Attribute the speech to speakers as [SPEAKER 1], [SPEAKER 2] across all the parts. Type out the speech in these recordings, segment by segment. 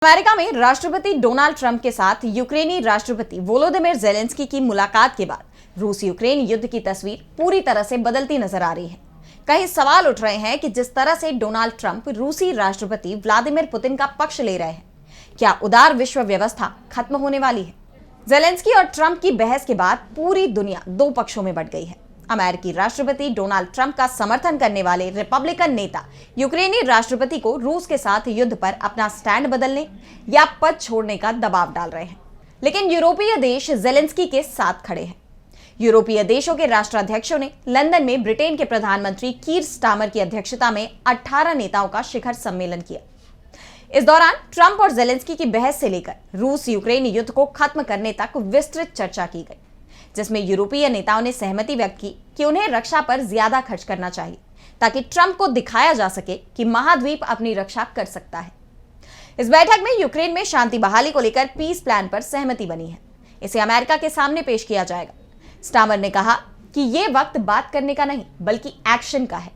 [SPEAKER 1] America में राष्ट्रपति Donald Trump के साथ यूक्रेनी राष्ट्रपति वोलोदिमीर ज़ेलेंस्की की मुलाकात के बाद रूस यूक्रेन युद्ध की तस्वीर पूरी तरह से बदलती नजर आ रही है। कई सवाल उठ रहे हैं कि जिस तरह से डोनाल्ड ट्रंप रूसी राष्ट्रपति व्लादिमीर पुतिन का पक्ष ले रहे हैं, क्या उदार विश्व व्यवस्था खत्म होने वाली है? ज़ेलेंस्की और ट्रंप की बहस के बाद पूरी दुनिया दो पक्षों में बंट गई है। अमेरिकी राष्ट्रपति डोनाल्ड ट्रंप का समर्थन करने वाले रिपब्लिकन नेता यूक्रेनी राष्ट्रपति को रूस के साथ युद्ध पर अपना स्टैंड बदलने या पद छोड़ने का दबाव डाल रहे हैं, लेकिन यूरोपीय देश ज़ेलेंस्की के साथ खड़े हैं। यूरोपीय देशों के राष्ट्राध्यक्षों ने लंदन में ब्रिटेन के प्रधानमंत्री कीर स्टारमर की अध्यक्षता में 18 नेताओं का शिखर सम्मेलन किया। इस दौरान ट्रंप और ज़ेलेंस्की की बहस से लेकर रूस यूक्रेन युद्ध को खत्म करने तक विस्तृत चर्चा की गई, जिसमें यूरोपीय नेताओं ने सहमति व्यक्त की कि उन्हें रक्षा पर ज्यादा खर्च करना चाहिए ताकि ट्रंप को दिखाया जा सके कि महाद्वीप अपनी रक्षा कर सकता है। इस बैठक में यूक्रेन में शांति बहाली को लेकर पीस प्लान पर सहमति बनी है। इसे अमेरिका के सामने पेश किया जाएगा। स्टारमर ने कहा कि यह वक्त बात करने का नहीं बल्कि एक्शन का है।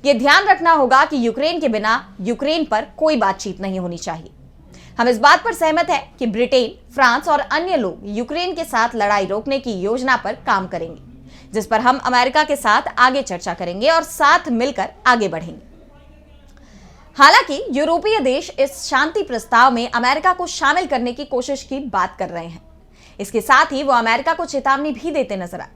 [SPEAKER 1] यह ध्यान रखना होगा कि यूक्रेन के बिना यूक्रेन पर कोई बातचीत नहीं होनी चाहिए। हम इस बात पर सहमत हैं कि ब्रिटेन, फ्रांस और अन्य लोग यूक्रेन के साथ लड़ाई रोकने की योजना पर काम करेंगे, जिस पर हम अमेरिका के साथ आगे चर्चा करेंगे और साथ मिलकर आगे बढ़ेंगे। हालांकि यूरोपीय देश इस शांति प्रस्ताव में अमेरिका को शामिल करने की कोशिश की बात कर रहे हैं। इसके साथ ही वो अमेरिका को चेतावनी भी देते नजर आए।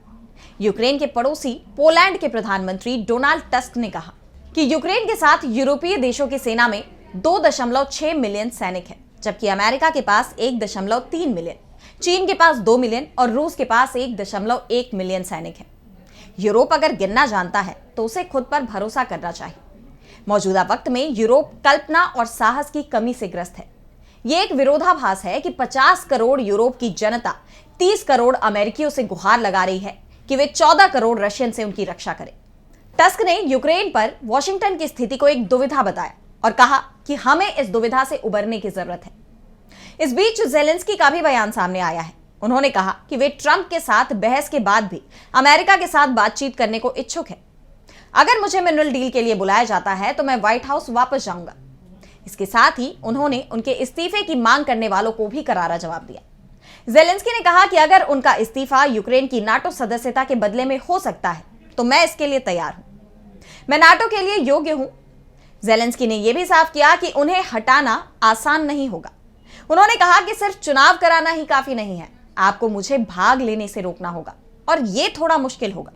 [SPEAKER 1] यूक्रेन के पड़ोसी पोलैंड के प्रधानमंत्री डोनाल्ड टस्क ने कहा कि यूक्रेन के साथ यूरोपीय देशों की सेना में 2.6 मिलियन सैनिक हैं, जबकि अमेरिका के पास 1.3 मिलियन, चीन के पास 2 मिलियन और रूस के पास 1.1 मिलियन सैनिक हैं। यूरोप अगर गिनना जानता है तो उसे खुद पर भरोसा करना चाहिए। मौजूदा वक्त में यूरोप कल्पना और साहस की कमी से ग्रस्त है। यह एक विरोधाभास है कि 50 करोड़ यूरोप की जनता 30 करोड़ अमेरिकियों से गुहार लगा रही है कि वे 14 करोड़ रशियन से उनकी रक्षा करें। टस्क ने यूक्रेन पर वॉशिंगटन की स्थिति को एक दुविधा बताया और कहा कि हमें इस दुविधा से उबरने की जरूरत है। इस बीच ज़ेलेंस्की का भी बयान सामने आया है। उन्होंने कहा कि वे ट्रंप के साथ बहस के बाद भी अमेरिका के साथ बातचीत करने को इच्छुक हैं। अगर मुझे मिनरल डील के लिए बुलाया जाता है तो मैं व्हाइट हाउस वापस जाऊंगा। इसके साथ ही उन्होंने उनके इस्तीफे की मांग करने वालों को भी करारा जवाब दिया। ज़ेलेंस्की ने कहा कि अगर उनका इस्तीफा यूक्रेन की नाटो सदस्यता के बदले में हो सकता है तो मैं इसके लिए तैयार हूं। मैं नाटो के लिए योग्य हूं। ज़ेलेंस्की ने यह भी साफ किया कि उन्हें हटाना आसान नहीं होगा। उन्होंने कहा कि सिर्फ चुनाव कराना ही काफी नहीं है, आपको मुझे भाग लेने से रोकना होगा और यह थोड़ा मुश्किल होगा।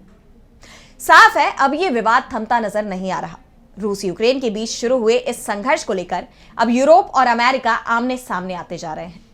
[SPEAKER 1] साफ है, अब यह विवाद थमता नजर नहीं आ रहा। रूस यूक्रेन के बीच शुरू हुए इस संघर्ष को लेकर अब यूरोप और अमेरिका आमने सामने आते जा रहे हैं।